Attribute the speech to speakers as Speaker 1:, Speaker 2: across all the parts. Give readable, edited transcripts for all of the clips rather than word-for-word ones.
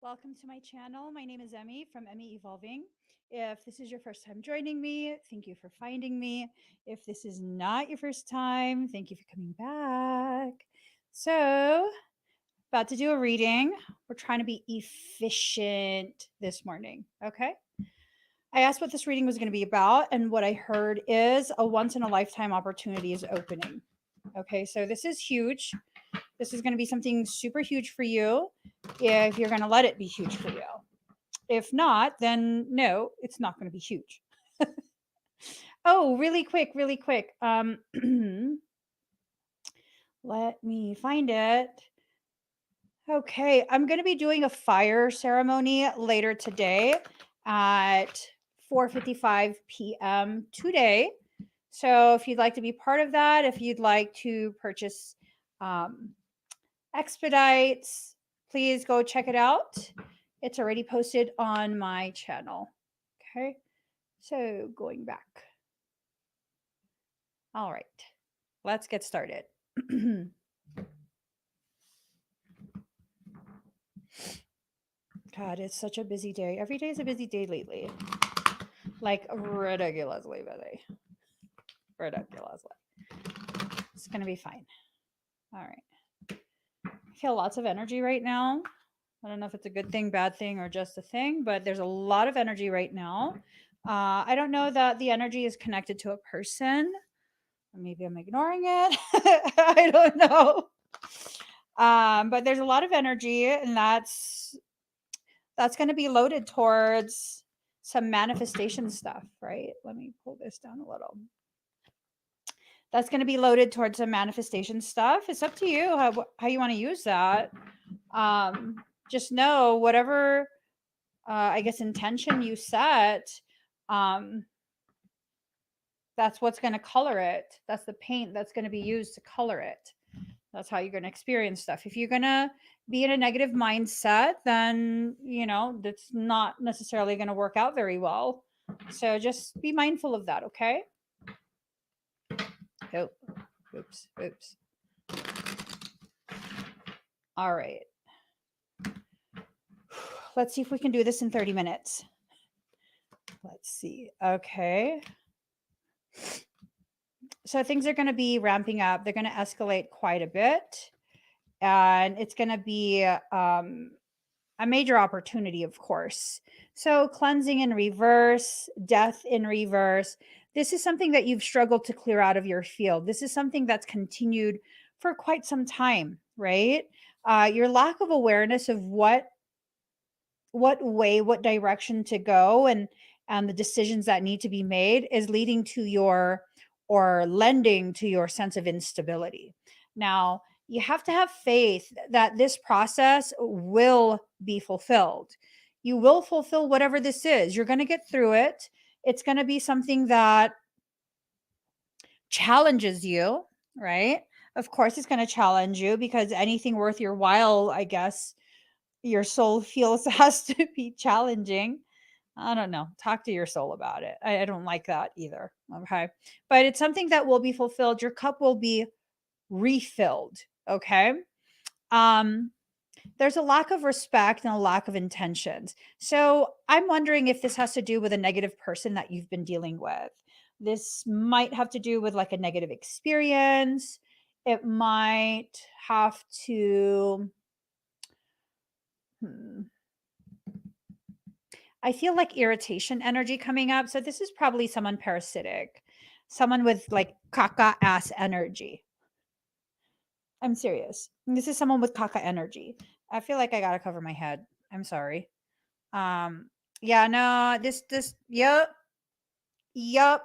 Speaker 1: Welcome to my channel. My name is Emmy from Emmy Evolving. If this is your first time joining me, thank you for finding me. If this is not your first time, thank you for coming back. So, about to do a reading. We're trying to be efficient this morning, okay? I asked what this reading was going to be about, and what I heard is a once in a lifetime opportunity is opening. Okay, so this is huge. This is going to be something super huge for you if you're going to let it be huge for you. If not, then no, it's not going to be huge. Oh, really quick. Let me find it. Okay, I'm going to be doing a fire ceremony later today at 4:55 p.m. today. So if you'd like to be part of that, if you'd like to purchase expedites, please go check it out. It's already posted on my channel. Okay, so going back. All right, let's get started. God, it's such a busy day. Every day is a busy day lately. Like ridiculously busy. Ridiculously. It's going to be fine. All right. I feel lots of energy right now. I don't know if it's a good thing, bad thing, or just a thing, but there's a lot of energy right now. I don't know that the energy is connected to a person. Maybe I'm ignoring it. I don't know. But there's a lot of energy, and that's going to be loaded towards some manifestation stuff, right? Let me pull this down a little. That's going to be loaded towards some manifestation stuff. It's up to you how you want to use that. Just know whatever, I guess, intention you set, that's what's going to color it. That's the paint that's going to be used to color it. That's how you're going to experience stuff. If you're going to be in a negative mindset, then, that's not necessarily going to work out very well. So just be mindful of that, okay? Oh, oops. All right. Let's see if we can do this in 30 minutes. Let's see. Okay. So things are going to be ramping up. They're going to escalate quite a bit. And it's going to be a major opportunity, of course. So cleansing in reverse, death in reverse. This is something that you've struggled to clear out of your field. This is something that's continued for quite some time, right? Your lack of awareness of what direction to go, and the decisions that need to be made is leading to or lending to your sense of instability. Now, you have to have faith that this process will be fulfilled. You will fulfill whatever this is. You're going to get through it. It's going to be something that challenges you, right? Of course, it's going to challenge you, because anything worth your while, I guess, your soul feels has to be challenging. I don't know. Talk to your soul about it. I don't like that either. Okay. But it's something that will be fulfilled. Your cup will be refilled. Okay. There's a lack of respect and a lack of intentions. So I'm wondering if this has to do with a negative person that you've been dealing with. This might have to do with like a negative experience. It might have to. I feel like irritation energy coming up. So this is probably someone parasitic, someone with like caca ass energy. I'm serious. This is someone with caca energy. I feel like I gotta cover my head. I'm sorry. Yeah, no, yep.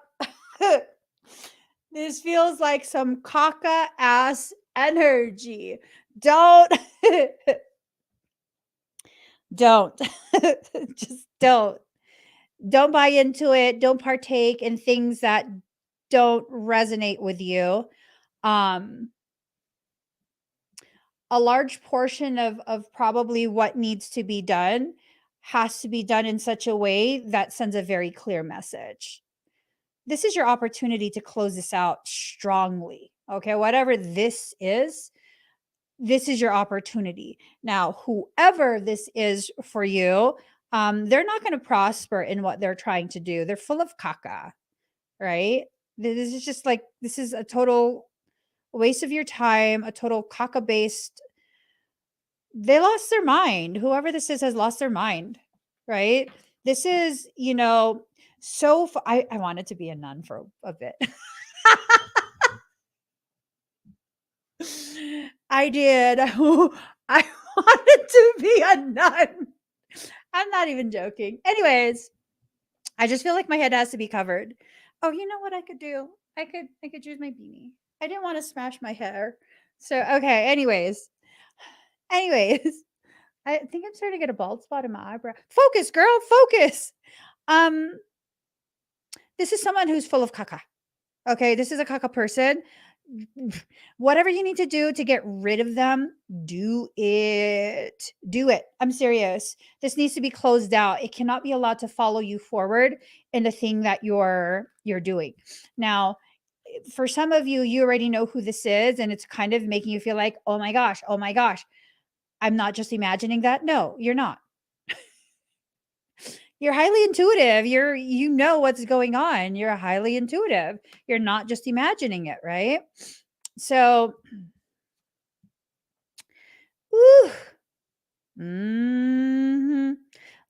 Speaker 1: This feels like some caca ass energy. Don't don't just don't buy into it. Don't partake in things that don't resonate with you. A large portion of probably what needs to be done has to be done in such a way that sends a very clear message. This is your opportunity to close this out strongly. Okay, whatever this is, this is your opportunity. Now, whoever this is for you, they're not going to prosper in what they're trying to do. They're full of caca, right? This is just like, this is a total waste of your time, a total caca based. They lost their mind. Whoever this is has lost their mind, right? This is, so I wanted to be a nun for a bit. I did. I wanted to be a nun. I'm not even joking. Anyways, I just feel like my head has to be covered. Oh, you know what I could do? I could use my beanie. I didn't want to smash my hair. So, okay, anyways. I think I'm starting to get a bald spot in my eyebrow. Focus, girl, focus. Um this is someone who's full of caca. Okay, this is a caca person. Whatever you need to do to get rid of them, do it. Do it. I'm serious. This needs to be closed out. It cannot be allowed to follow you forward in the thing that you're doing. Now, for some of you, you already know who this is, and it's kind of making you feel like, oh my gosh, I'm not just imagining that. No, you're not. You're highly intuitive. You know what's going on. You're highly intuitive. You're not just imagining it, right? So, whew.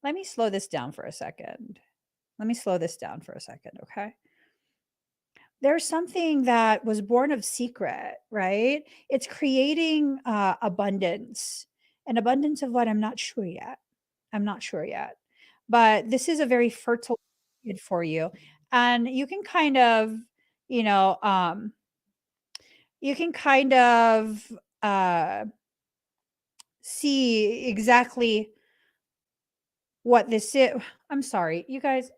Speaker 1: Let me slow this down for a second. Okay? There's something that was born of secret, right? It's creating abundance. An abundance of what? I'm not sure yet. But this is a very fertile period for you. And you can kind of, you know, you can kind of see exactly what this is. I'm sorry, you guys.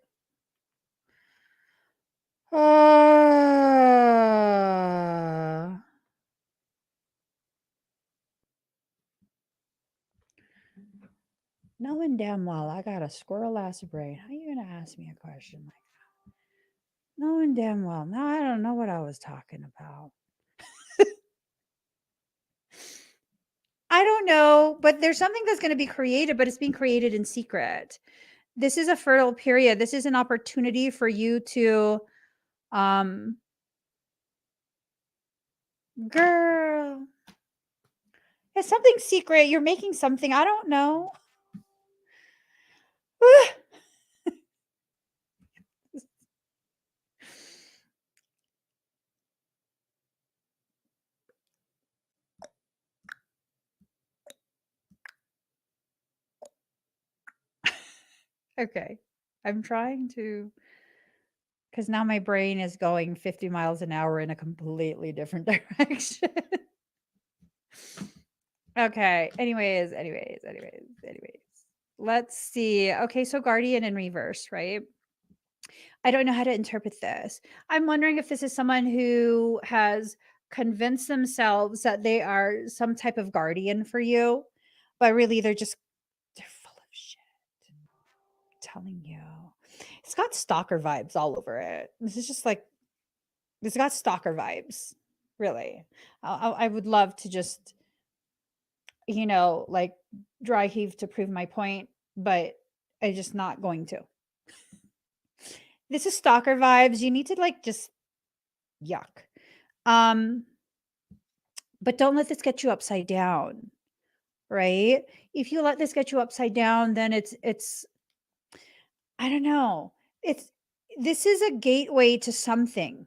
Speaker 1: Knowing damn well I got a squirrel ass brain. How you gonna ask me a question like that? Knowing damn well. Now I don't know what I was talking about. I don't know, but there's something that's going to be created, but it's being created in secret. This is a fertile period. This is an opportunity for you to, girl, it's something secret. You're making something. I don't know. Okay. I'm trying to, because now my brain is going 50 miles an hour in a completely different direction. Okay. Anyways. Let's see. Okay. So guardian in reverse, right? I don't know how to interpret this. I'm wondering if this is someone who has convinced themselves that they are some type of guardian for you, but really they're full of shit. I'm telling you. It's got stalker vibes all over it. This is just like, it's got stalker vibes, really. I would love to just, like dry heave to prove my point, but I'm just not going to. This is stalker vibes. You need to like just yuck. But don't let this get you upside down, right? If you let this get you upside down, then it's I don't know. This is a gateway to something.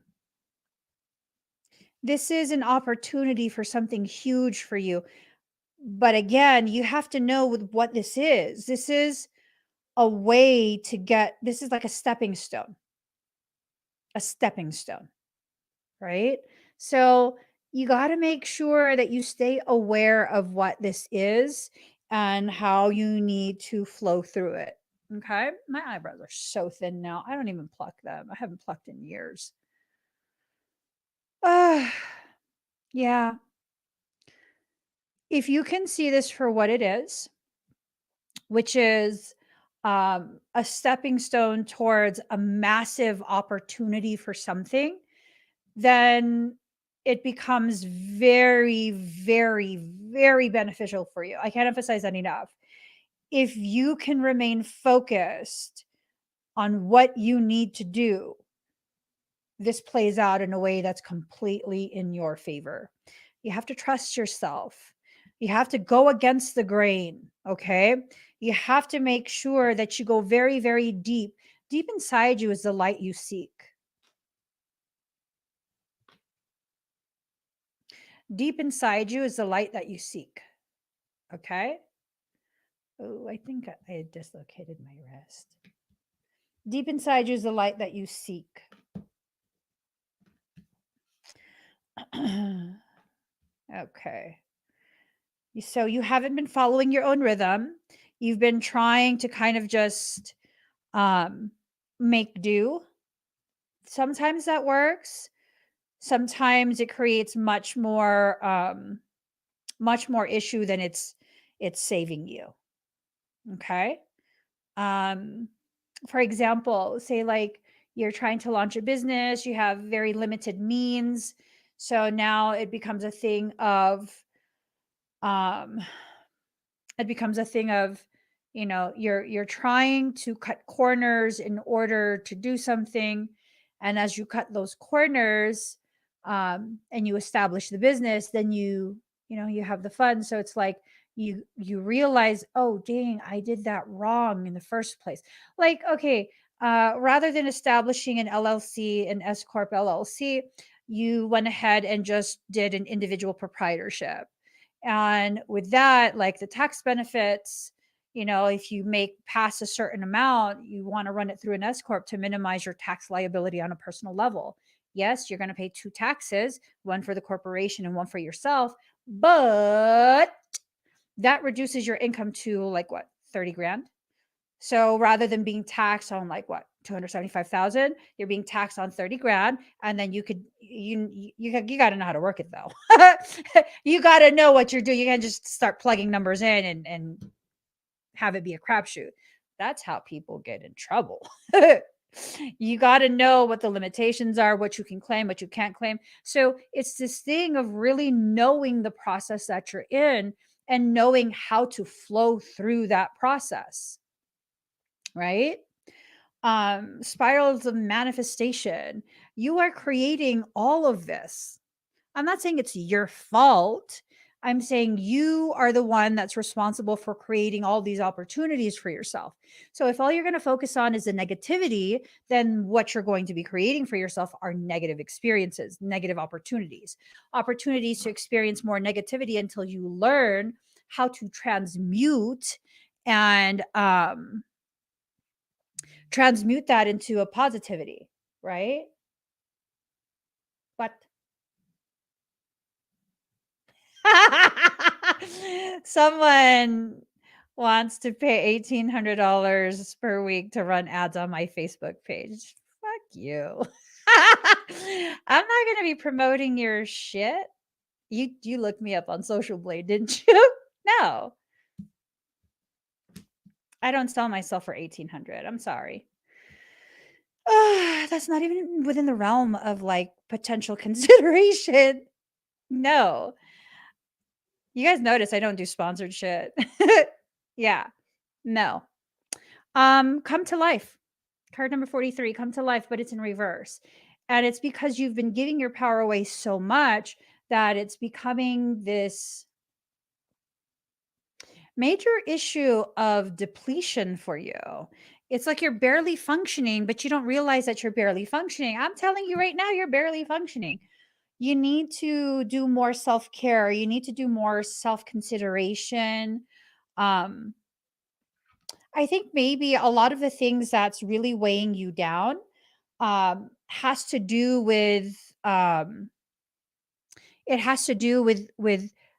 Speaker 1: This is an opportunity for something huge for you. But again, you have to know with what this is. This is a way to get, this is like a stepping stone. Right? So you got to make sure that you stay aware of what this is and how you need to flow through it. Okay. My eyebrows are so thin now. I don't even pluck them. I haven't plucked in years. Yeah. If you can see this for what it is, which is a stepping stone towards a massive opportunity for something, then it becomes very, very, very beneficial for you. I can't emphasize that enough. If you can remain focused on what you need to do, this plays out in a way that's completely in your favor. You have to trust yourself. You have to go against the grain, okay? You have to make sure that you go very, very deep. Deep inside you is the light you seek. Deep inside you is the light that you seek, okay? Oh, I think I had dislocated my wrist. Deep inside you is the light that you seek. Okay. So you haven't been following your own rhythm. You've been trying to kind of just make do. Sometimes that works. Sometimes it creates much more issue than it's saving you. Okay. For example, say like you're trying to launch a business, you have very limited means. So now it becomes a thing of you're trying to cut corners in order to do something, and as you cut those corners and you establish the business, then you have the funds. So it's like you realize, oh dang, I did that wrong in the first place. Like, okay, rather than establishing an LLC, an S corp LLC, you went ahead and just did an individual proprietorship. And with that, like the tax benefits, if you make past a certain amount, you want to run it through an S corp to minimize your tax liability on a personal level. Yes, you're going to pay 2 taxes, one for the corporation and one for yourself, but that reduces your income to like what, 30 grand. So rather than being taxed on like what, 275,000, you're being taxed on 30 grand. And then you got to know how to work it though. You got to know what you're doing. You can't just start plugging numbers in and have it be a crapshoot. That's how people get in trouble. You got to know what the limitations are, what you can claim, what you can't claim. So it's this thing of really knowing the process that you're in and knowing how to flow through that process. Right? Spirals of manifestation. You are creating all of this. I'm not saying it's your fault. I'm saying you are the one that's responsible for creating all these opportunities for yourself. So if all you're going to focus on is the negativity, then what you're going to be creating for yourself are negative experiences, negative opportunities to experience more negativity until you learn how to transmute and transmute that into a positivity, right? But someone wants to pay $1,800 per week to run ads on my Facebook page. Fuck you. I'm not going to be promoting your shit. You looked me up on Social Blade, didn't you? No. I don't sell myself for $1,800. I'm sorry. That's not even within the realm of like potential consideration. No. You guys notice I don't do sponsored shit. Yeah. No. Come to life. Card number 43, come to life, but it's in reverse. And it's because you've been giving your power away so much that it's becoming this major issue of depletion for you. It's like you're barely functioning, but you don't realize that you're barely functioning. I'm telling you right now, you're barely functioning. You need to do more self-care. You need to do more self-consideration. I think maybe a lot of the things that's really weighing you down has to do with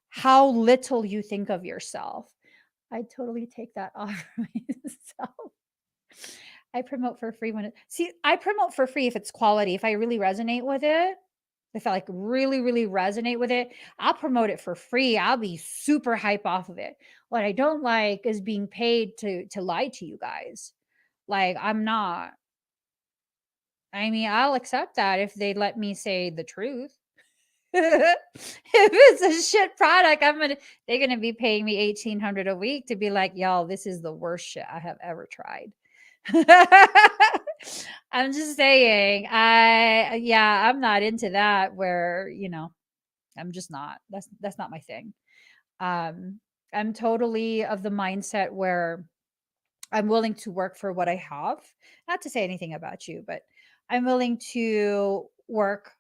Speaker 1: how little you think of yourself. I'd totally take that off myself. I promote for free I promote for free if it's quality. If I really resonate with it, if I like really, really resonate with it, I'll promote it for free. I'll be super hype off of it. What I don't like is being paid to lie to you guys. Like, I'm not. I mean, I'll accept that if they let me say the truth. If it's a shit product, they're gonna be paying me $1,800 a week to be like, y'all, this is the worst shit I have ever tried. I'm just saying, I'm not into that where, I'm just not. That's not my thing. I'm totally of the mindset where I'm willing to work for what I have. Not to say anything about you, but I'm willing to work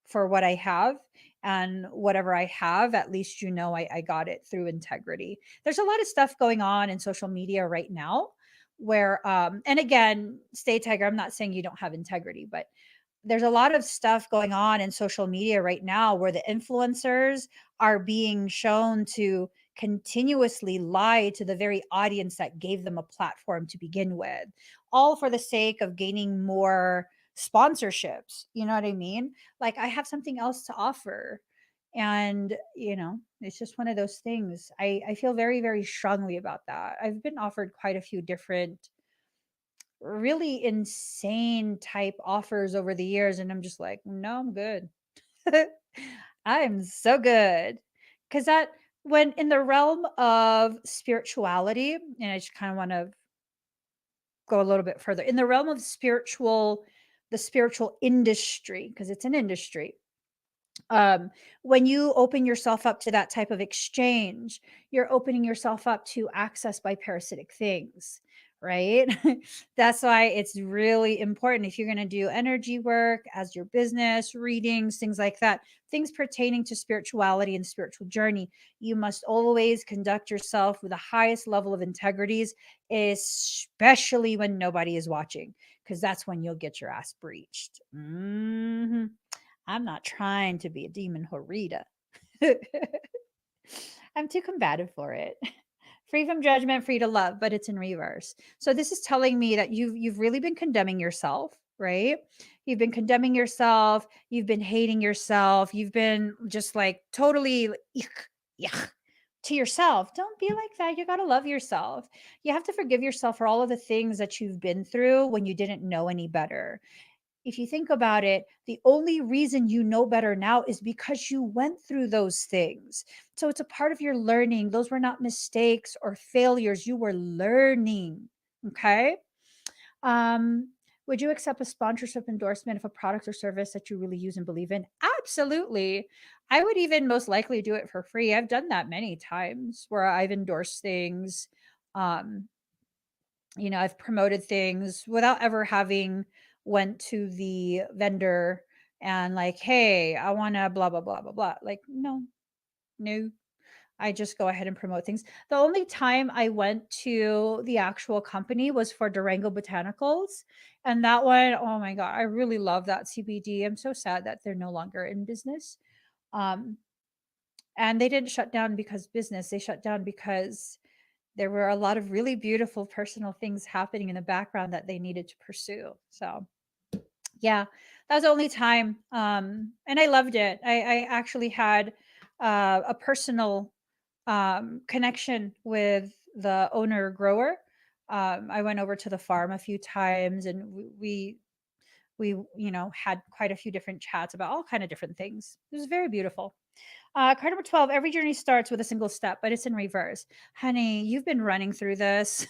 Speaker 1: for what I have. And whatever I have, at least I got it through integrity. There's a lot of stuff going on in social media right now where, and again, stay tiger. I'm not saying you don't have integrity, but there's a lot of stuff going on in social media right now where the influencers are being shown to continuously lie to the very audience that gave them a platform to begin with, all for the sake of gaining more sponsorships. You know what I mean? Like, I have something else to offer. And, it's just one of those things. I feel very, very strongly about that. I've been offered quite a few different really insane type offers over the years, and I'm just like, no, I'm good. I'm so good. Because that, when in the realm of spirituality, and I just kind of want to go a little bit further in the realm of the spiritual industry, because it's an industry. When you open yourself up to that type of exchange, you're opening yourself up to access by parasitic things, right? That's why it's really important if you're going to do energy work as your business, readings, things like that, things pertaining to spirituality and spiritual journey, you must always conduct yourself with the highest level of integrities, especially when nobody is watching, because that's when you'll get your ass breached. I'm not trying to be a demon horita. I'm too combative for it. Free from judgment, free to love, but it's in reverse. So this is telling me that you've really been condemning yourself, right? You've been condemning yourself, you've been hating yourself, you've been just like totally yuck to yourself. Don't be like that. You got to love yourself. You have to forgive yourself for all of the things that you've been through when you didn't know any better. If you think about it, the only reason you know better now is because you went through those things. So it's a part of your learning. Those were not mistakes or failures. You were learning. Okay. Um, would you accept a sponsorship endorsement of a product or service that you really use and believe in? Absolutely. I would even most likely do it for free. I've done that many times where I've endorsed things. Um, I've promoted things without ever having went to the vendor and like, hey, I want to blah blah blah blah blah. Like, no. I just go ahead and promote things. The only time I went to the actual company was for Durango Botanicals. And that one, oh my God, I really love that CBD. I'm so sad that they're no longer in business. Um, and they didn't shut down because business, they shut down because there were a lot of really beautiful personal things happening in the background that they needed to pursue. So, yeah, that was the only time. And I loved it. I actually had a personal connection with the owner grower. I went over to the farm a few times, and we had quite a few different chats about all kind of different things. It was very beautiful. Card number 12, every journey starts with a single step, but it's in reverse. Honey, you've been running through this.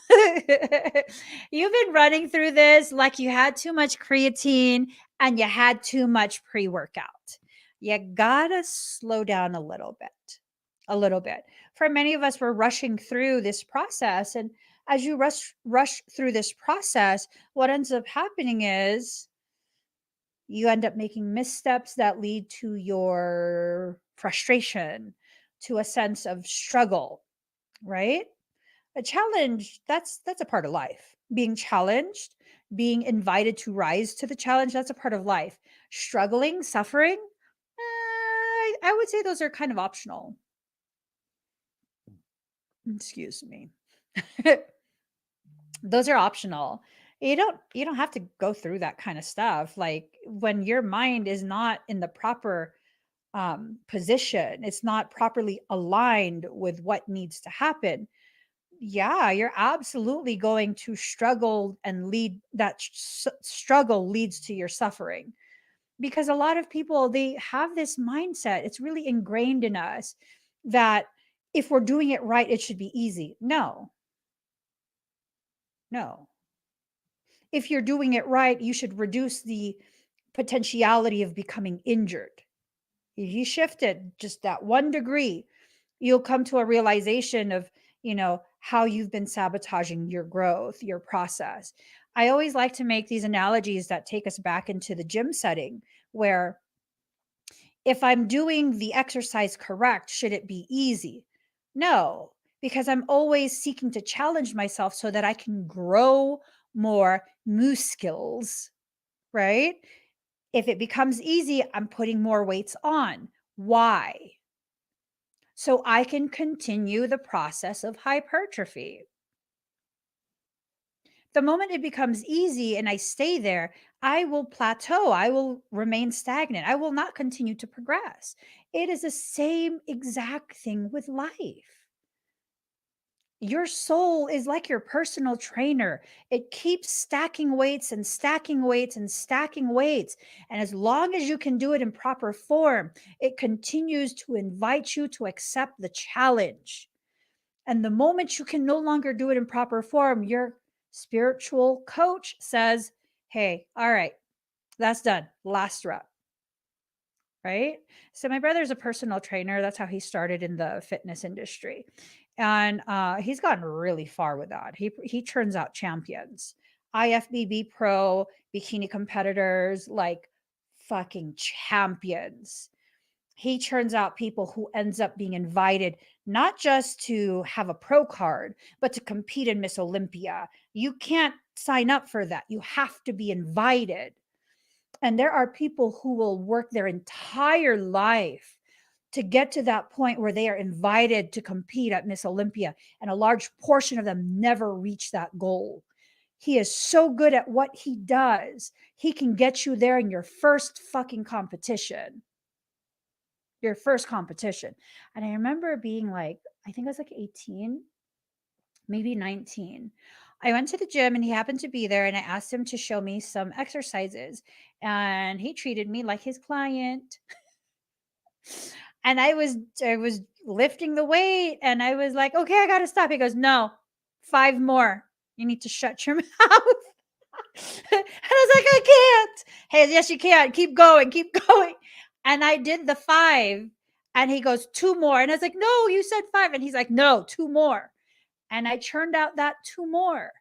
Speaker 1: You've been running through this like you had too much creatine and you had too much pre workout. You gotta slow down a little bit. A little bit. For many of us, we're rushing through this process. And as you rush through this process, what ends up happening is you end up making missteps that lead to your frustration, to a sense of struggle, right? A challenge, that's a part of life. Being challenged, being invited to rise to the challenge, that's a part of life. Struggling, suffering, I would say those are kind of optional. Excuse me. Those are optional. You don't have to go through that kind of stuff. Like, when your mind is not in the proper position, it's not properly aligned with what needs to happen. Yeah, you're absolutely going to struggle, and lead that struggle leads to your suffering. Because a lot of people, they have this mindset, it's really ingrained in us that if we're doing it right, it should be easy. No, no. If you're doing it right, you should reduce the potentiality of becoming injured. If you shift it just that 1 degree, you'll come to a realization of, how you've been sabotaging your growth, your process. I always like to make these analogies that take us back into the gym setting, where if I'm doing the exercise correct, should it be easy? No, because I'm always seeking to challenge myself so that I can grow more muscles, right? If it becomes easy, I'm putting more weights on. Why? So I can continue the process of hypertrophy. The moment it becomes easy and I stay there, I will plateau. I will remain stagnant. I will not continue to progress. It is the same exact thing with life. Your soul is like your personal trainer. It keeps stacking weights and stacking weights and stacking weights. And as long as you can do it in proper form, it continues to invite you to accept the challenge. And the moment you can no longer do it in proper form, your spiritual coach says, hey, all right, that's done. Last rep. Right. So my brother's a personal trainer. That's how he started in the fitness industry. And he's gotten really far with that. He turns out champions, IFBB pro, bikini competitors, like fucking champions. He turns out people who ends up being invited not just to have a pro card, but to compete in Miss Olympia. You can't sign up for that. You have to be invited. And there are people who will work their entire life to get to that point where they are invited to compete at Miss Olympia. And a large portion of them never reach that goal. He is so good at what he does. He can get you there in your first fucking competition. Your first competition. And I remember being like, I think I was like 18, maybe 19. I went to the gym and he happened to be there and I asked him to show me some exercises and he treated me like his client. And I was lifting the weight and I was like, "Okay, I got to stop." He goes, "No. 5 more. You need to shut your mouth." And I was like, "I can't." Hey, yes you can. Keep going, keep going. And I did the 5 and he goes, "2 more." And I was like, "No, you said 5." And he's like, "No, 2 more." And I churned out that 2 more.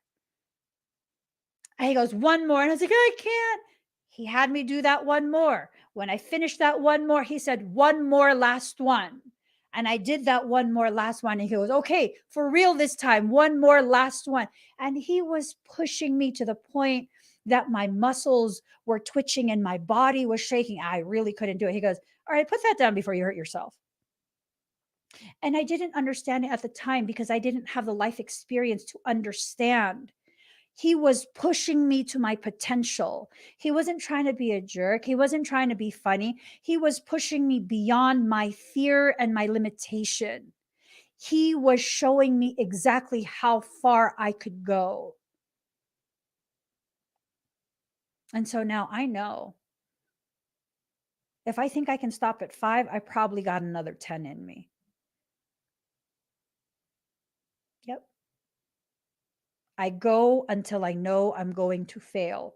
Speaker 1: And he goes, "1 more." And I was like, "I can't." He had me do that 1 more. When I finished that 1 more, he said, "1 more, last one." And I did that 1 more, last one. And he goes, "Okay, for real this time, 1 more, last one." And he was pushing me to the point that my muscles were twitching and my body was shaking. I really couldn't do it. He goes, "All right, put that down before you hurt yourself." And I didn't understand it at the time because I didn't have the life experience to understand. He was pushing me to my potential. He wasn't trying to be a jerk. He wasn't trying to be funny. He was pushing me beyond my fear and my limitation. He was showing me exactly how far I could go. And so now I know if I think I can stop at 5, I probably got another 10 in me. Yep. I go until I know I'm going to fail.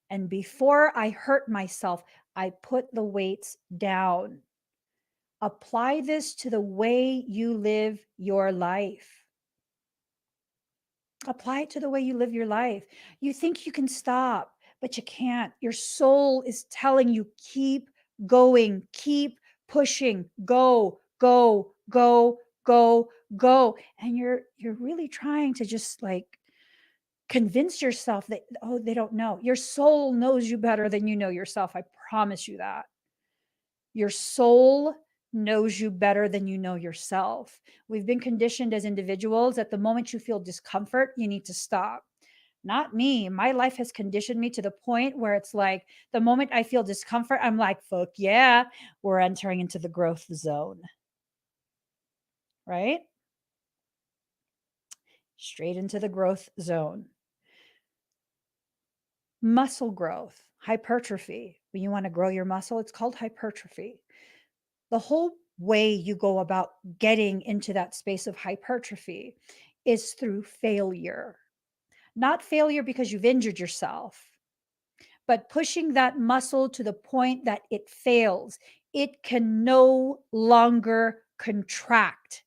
Speaker 1: And before I hurt myself, I put the weights down. Apply this to the way you live your life. Apply it to the way you live your life. You think you can stop, but you can't. Your soul is telling you, keep going, keep pushing, go, go, go, go, go. And you're really trying to just like convince yourself that, oh, they don't know. Your soul knows you better than you know yourself. I promise you that. Your soul knows you better than you know yourself. We've been conditioned as individuals that the moment you feel discomfort, you need to stop. Not me. My life has conditioned me to the point where it's like the moment I feel discomfort, I'm like, fuck yeah, we're entering into the growth zone, right? Straight into the growth zone. Muscle growth. Hypertrophy. When you want to grow your muscle, it's called hypertrophy. The whole way you go about getting into that space of hypertrophy is through failure. Not failure because you've injured yourself, but pushing that muscle to the point that it fails. It can no longer contract.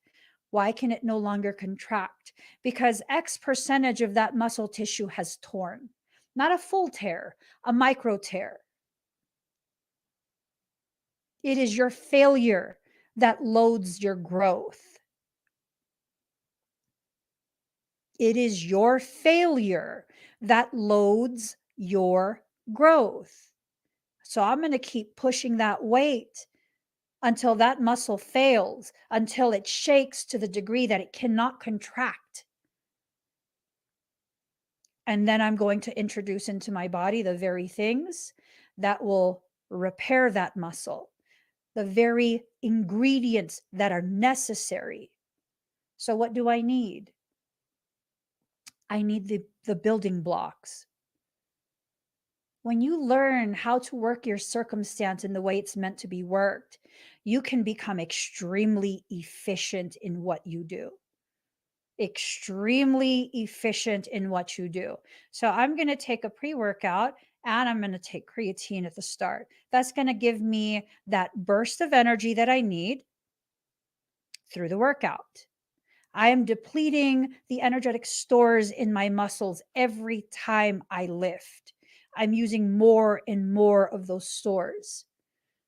Speaker 1: Why can it no longer contract? Because X percentage of that muscle tissue has torn. Not a full tear, a micro tear. It is your failure that loads your growth. It is your failure that loads your growth. So I'm going to keep pushing that weight until that muscle fails, until it shakes to the degree that it cannot contract. And then I'm going to introduce into my body the very things that will repair that muscle, the very ingredients that are necessary. So what do I need? I need the building blocks. When you learn how to work your circumstance in the way it's meant to be worked, you can become extremely efficient in what you do. Extremely efficient in what you do. So I'm going to take a pre-workout and I'm going to take creatine at the start. That's going to give me that burst of energy that I need through the workout. I am depleting the energetic stores in my muscles every time I lift. I'm using more and more of those stores.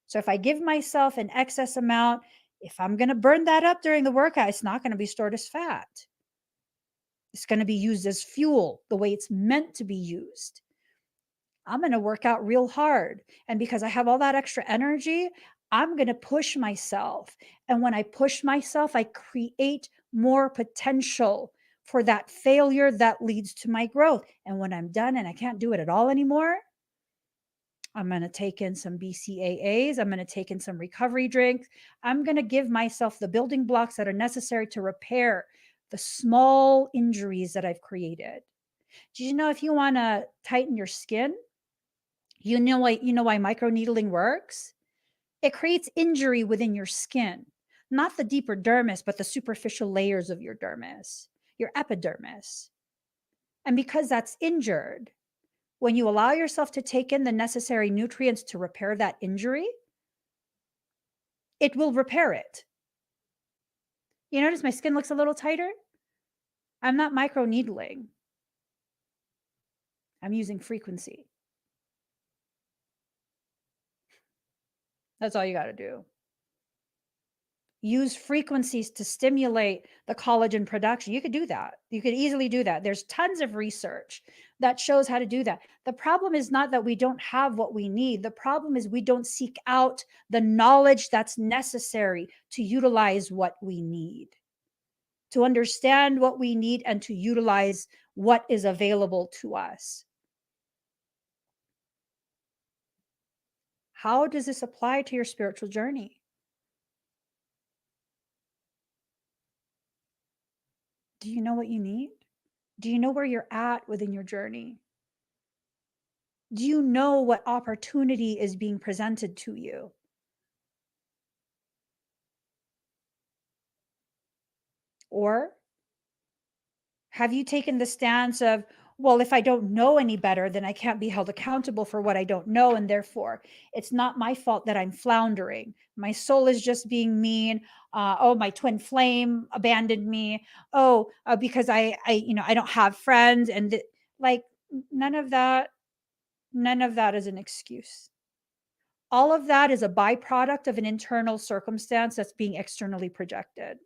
Speaker 1: So if I give myself an excess amount, if I'm going to burn that up during the workout, it's not going to be stored as fat. It's going to be used as fuel the way it's meant to be used. I'm going to work out real hard. And because I have all that extra energy, I'm going to push myself. And when I push myself, I create more potential for that failure that leads to my growth. And when I'm done and I can't do it at all anymore, I'm going to take in some BCAAs. I'm going to take in some recovery drinks. I'm going to give myself the building blocks that are necessary to repair the small injuries that I've created. Do you know if you want to tighten your skin, you know why microneedling works? It creates injury within your skin, not the deeper dermis, but the superficial layers of your dermis, your epidermis. And because that's injured, when you allow yourself to take in the necessary nutrients to repair that injury, it will repair it. You notice my skin looks a little tighter? I'm not microneedling. I'm using frequency. That's all you got to do. Use frequencies to stimulate the collagen production. You could do that. You could easily do that. There's tons of research that shows how to do that. The problem is not that we don't have what we need. The problem is we don't seek out the knowledge that's necessary to utilize what we need, to understand what we need and to utilize what is available to us. How does this apply to your spiritual journey? Do you know what you need? Do you know where you're at within your journey? Do you know what opportunity is being presented to you? Or have you taken the stance of, well, if I don't know any better, then I can't be held accountable for what I don't know. And therefore, it's not my fault that I'm floundering. My soul is just being mean. Oh, my twin flame abandoned me. Oh, because I don't have friends. And like none of that is an excuse. All of that is a byproduct of an internal circumstance that's being externally projected.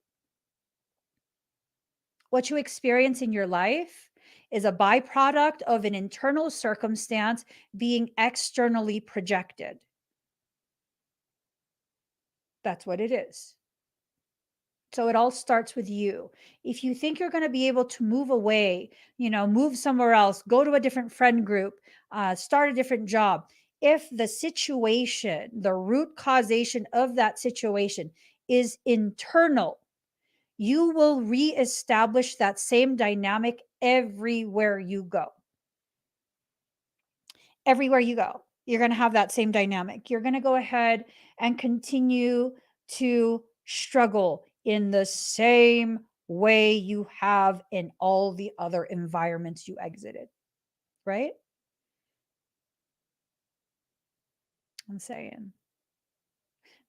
Speaker 1: What you experience in your life is a byproduct of an internal circumstance being externally projected. That's what it is. So it all starts with you. If you think you're going to be able to move away, move somewhere else, go to a different friend group, start a different job, if the situation, the root causation of that situation is internal, you will reestablish that same dynamic everywhere you go. Everywhere you go. you're going to have that same dynamic. You're going to go ahead and continue to struggle in the same way you have in all the other environments you exited, right? I'm saying.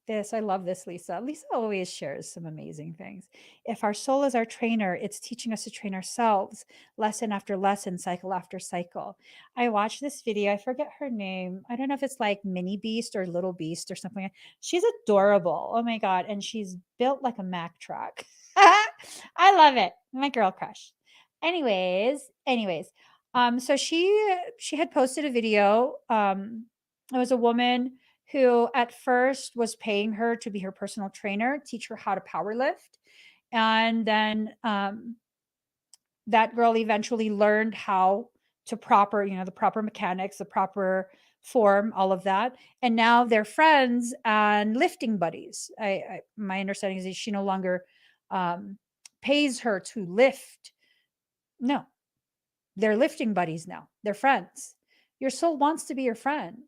Speaker 1: This, I love this, Lisa. Lisa always shares some amazing things. If our soul is our trainer, it's teaching us to train ourselves, lesson after lesson, cycle after cycle. I watched this video. I forget her name. I don't know if it's like Mini Beast or Little Beast or something. She's adorable. Oh my God. And she's built like a Mack truck. I love it. My girl crush. Anyways. So she had posted a video. It was a woman who at first was paying her to be her personal trainer, teach her how to power lift. And then that girl eventually learned how to proper, the proper mechanics, the proper form, all of that. And now they're friends and lifting buddies. My understanding is that she no longer pays her to lift. No, they're lifting buddies now. They're friends. Your soul wants to be your friend.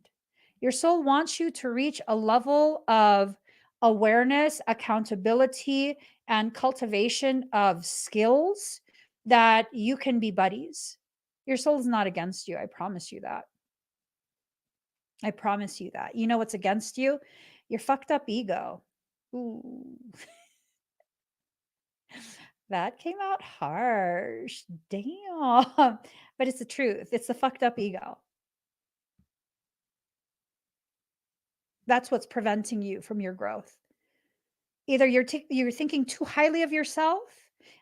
Speaker 1: Your soul wants you to reach a level of awareness, accountability, and cultivation of skills that you can be buddies. Your soul is not against you. I promise you that. I promise you that. You know what's against you? Your fucked up ego. Ooh. That came out harsh. Damn. But it's the truth. It's the fucked up ego. That's what's preventing you from your growth. Either you're thinking too highly of yourself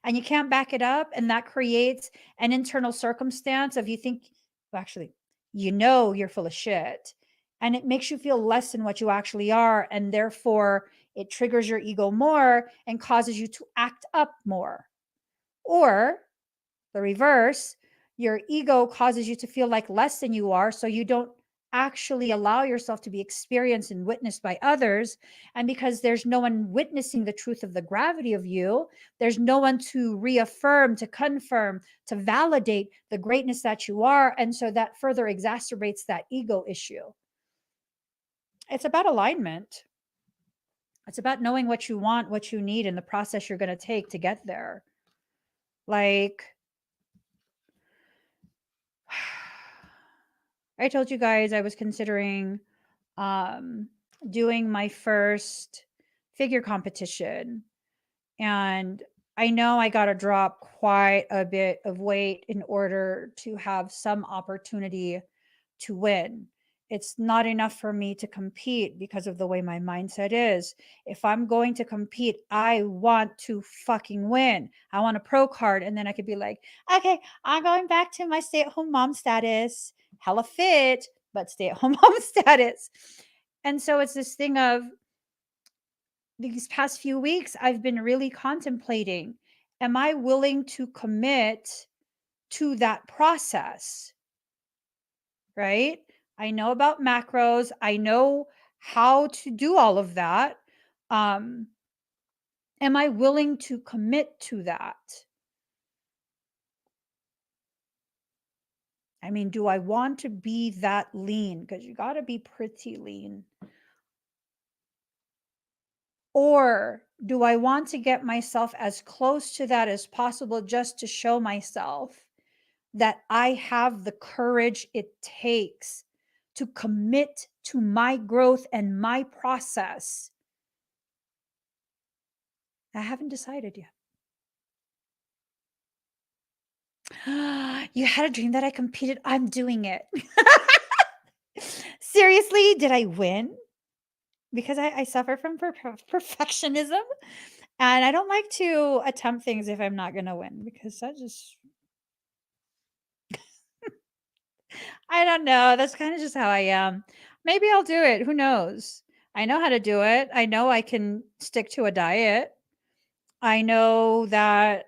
Speaker 1: and you can't back it up, and that creates an internal circumstance of actually, you're full of shit, and it makes you feel less than what you actually are, and therefore it triggers your ego more and causes you to act up more. Or the reverse, your ego causes you to feel like less than you are, so you don't actually allow yourself to be experienced and witnessed by others. And because there's no one witnessing the truth of the gravity of you, there's no one to reaffirm, to confirm, to validate the greatness that you are. And so that further exacerbates that ego issue. It's about alignment. It's about knowing what you want, what you need, and the process you're going to take to get there. Like, I told you guys I was considering doing my first figure competition. And I know I got to drop quite a bit of weight in order to have some opportunity to win. It's not enough for me to compete because of the way my mindset is. If I'm going to compete, I want to fucking win. I want a pro card. And then I could be like, okay, I'm going back to my stay-at-home mom status. Hella fit, but stay-at-home mom status. And so it's this thing of these past few weeks, I've been really contemplating, am I willing to commit to that process? Right? I know about macros. I know how to do all of that. Am I willing to commit to that? I mean, do I want to be that lean? Because you got to be pretty lean. Or do I want to get myself as close to that as possible just to show myself that I have the courage it takes to commit to my growth and my process? I haven't decided yet. You had a dream that I competed. I'm doing it. Seriously, did I win? Because I suffer from perfectionism, and I don't like to attempt things if I'm not going to win, because that just, I don't know. That's kind of just how I am. Maybe I'll do it. Who knows? I know how to do it. I know I can stick to a diet. I know that,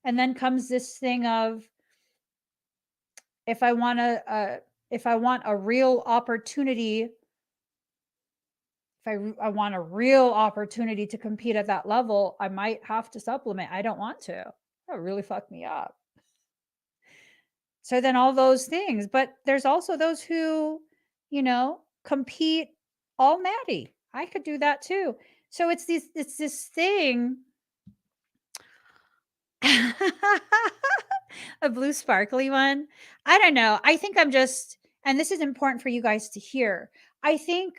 Speaker 1: and then comes this thing of, if I want a real opportunity, I want a real opportunity to compete at that level, I might have to supplement. I don't want to. That would really fuck me up. So then all those things, but there's also those who, compete all natty. I could do that too. So it's this thing. A blue sparkly one. I don't know. I think I'm just, and this is important for you guys to hear. I think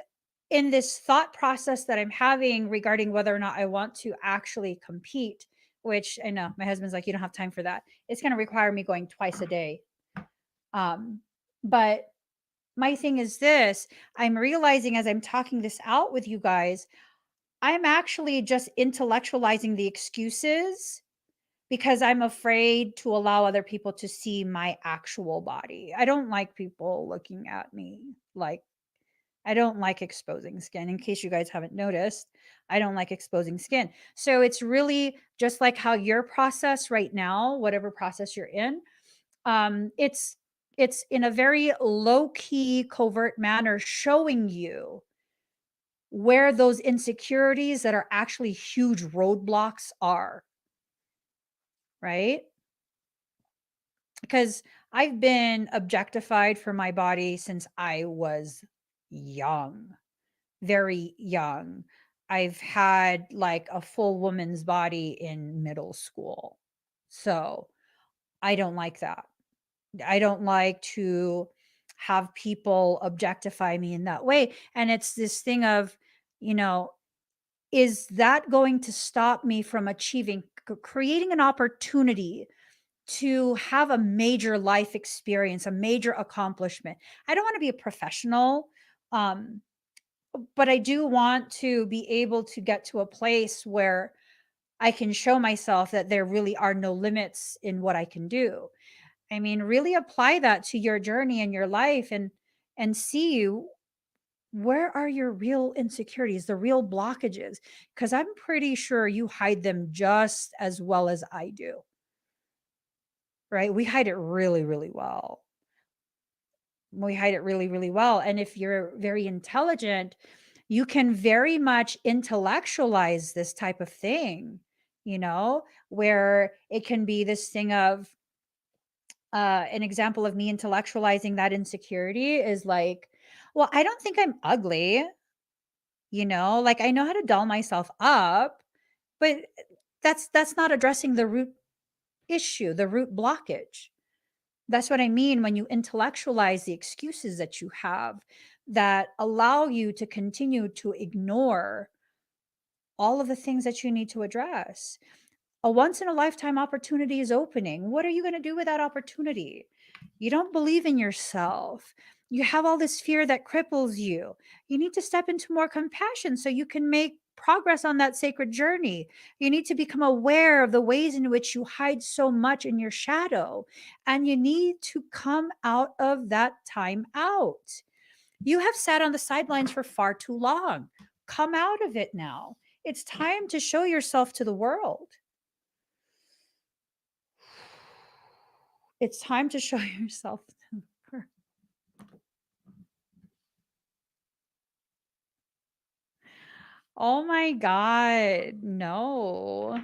Speaker 1: in this thought process that I'm having regarding whether or not I want to actually compete, which I know my husband's like, you don't have time for that. It's going to require me going twice a day. But my thing is this, I'm realizing as I'm talking this out with you guys, I'm actually just intellectualizing the excuses because I'm afraid to allow other people to see my actual body. I don't like people looking at me. Like, I don't like exposing skin. In case you guys haven't noticed, I don't like exposing skin. So it's really just like how your process right now, whatever process you're in, it's in a very low key, covert manner showing you where those insecurities that are actually huge roadblocks are, right? Because I've been objectified for my body since I was young, very young. I've had like a full woman's body in middle school. So I don't like that. I don't like to have people objectify me in that way. And it's this thing of, you know, is that going to stop me from achieving, creating an opportunity to have a major life experience, a major accomplishment? I don't want to be a professional, um, but I do want to be able to get to a place where I can show myself that there really are no limits in what I can do. I mean, really apply that to your journey and your life and see where are your real insecurities, the real blockages, because I'm pretty sure you hide them just as well as I do. Right? We hide it really, really well. We hide it really, really well. And if you're very intelligent, you can very much intellectualize this type of thing, where it can be this thing of an example of me intellectualizing that insecurity is like, well, I don't think I'm ugly, like I know how to doll myself up, but that's not addressing the root issue, the root blockage. That's what I mean when you intellectualize the excuses that you have that allow you to continue to ignore all of the things that you need to address. A once in a lifetime opportunity is opening. What are you going to do with that opportunity? You don't believe in yourself. You have all this fear that cripples you. You need to step into more compassion so you can make progress on that sacred journey. You need to become aware of the ways in which you hide so much in your shadow. And you need to come out of that time out. You have sat on the sidelines for far too long. Come out of it now. It's time to show yourself to the world. It's time to show yourself. Oh my God. No.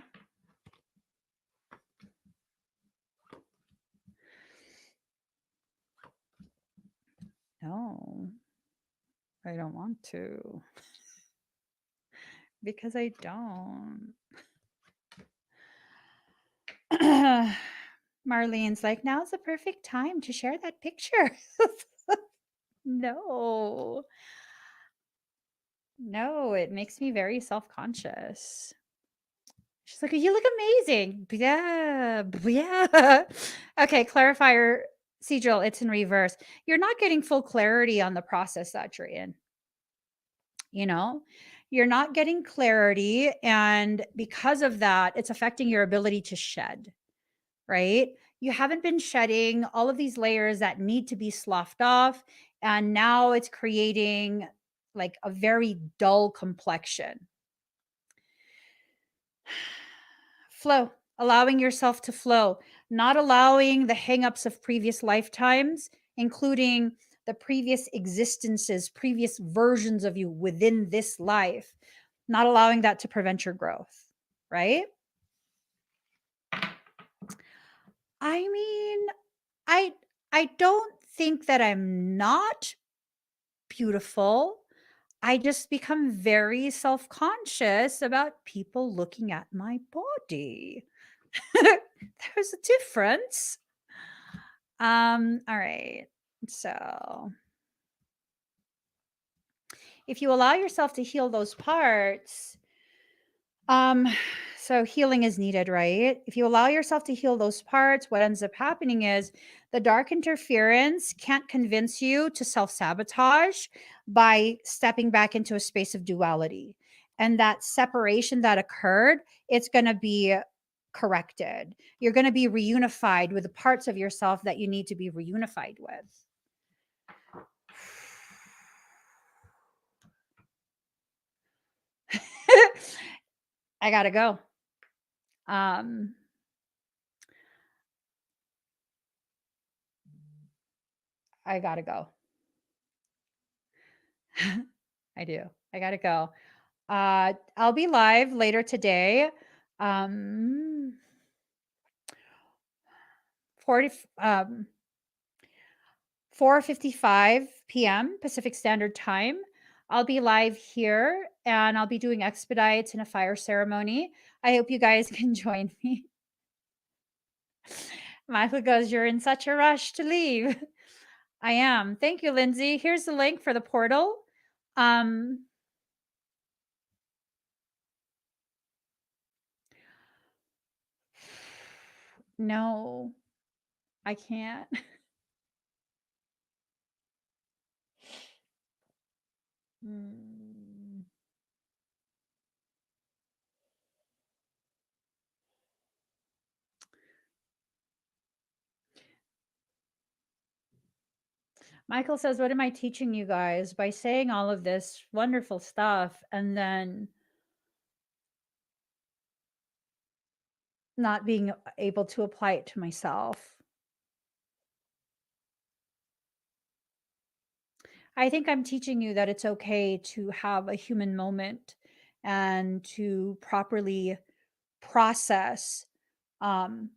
Speaker 1: No. I don't want to. Because I don't. Marlene's like, now's the perfect time to share that picture. No. No, it makes me very self-conscious. She's like, you look amazing. Yeah. Yeah. Okay, clarifier Sigil, it's in reverse. You're not getting full clarity on the process that you're in. You're not getting clarity. And because of that, it's affecting your ability to shed, right? You haven't been shedding all of these layers that need to be sloughed off. And now it's creating like a very dull complexion. Flow, allowing yourself to flow, not allowing the hangups of previous lifetimes, including the previous existences, previous versions of you within this life, not allowing that to prevent your growth, right? I mean, I don't think that I'm not beautiful. I just become very self-conscious about people looking at my body. There's a difference. All right. So, if you allow yourself to heal those parts, um so healing is needed, right? If you allow yourself to heal those parts, what ends up happening is the dark interference can't convince you to self-sabotage by stepping back into a space of duality. And that separation that occurred, it's going to be corrected. You're going to be reunified with the parts of yourself that you need to be reunified with. I got to go. Um I got to go. I do. I got to go. I'll be live later today. Um 40 4:55 p.m. Pacific Standard Time. I'll be live here and I'll be doing expedites and a fire ceremony. I hope you guys can join me. Michael goes, "You're in such a rush to leave." I am. Thank you, Lindsay. Here's the link for the portal. Um no, I can't. Mm. Michael says, "What am I teaching you guys by saying all of this wonderful stuff and then not being able to apply it to myself?" I think I'm teaching you that it's okay to have a human moment and to properly process um,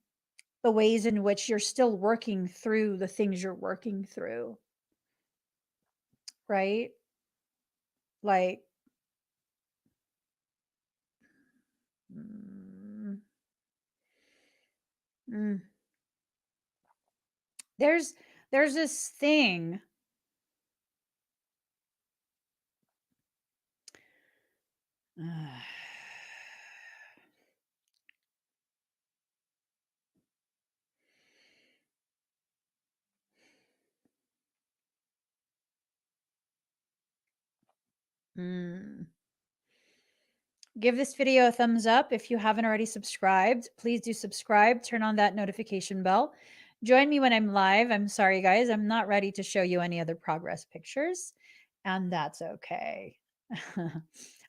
Speaker 1: the ways in which you're still working through the things you're working through, right? Like, mm, mm, there's there's this thing. Mm. Give this video a thumbs up if you haven't already subscribed. Please do subscribe, turn on that notification bell. Join me when I'm live. I'm sorry, guys, I'm not ready to show you any other progress pictures, and that's okay.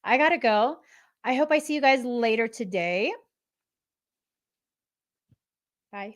Speaker 1: I gotta go. I hope I see you guys later today. Bye.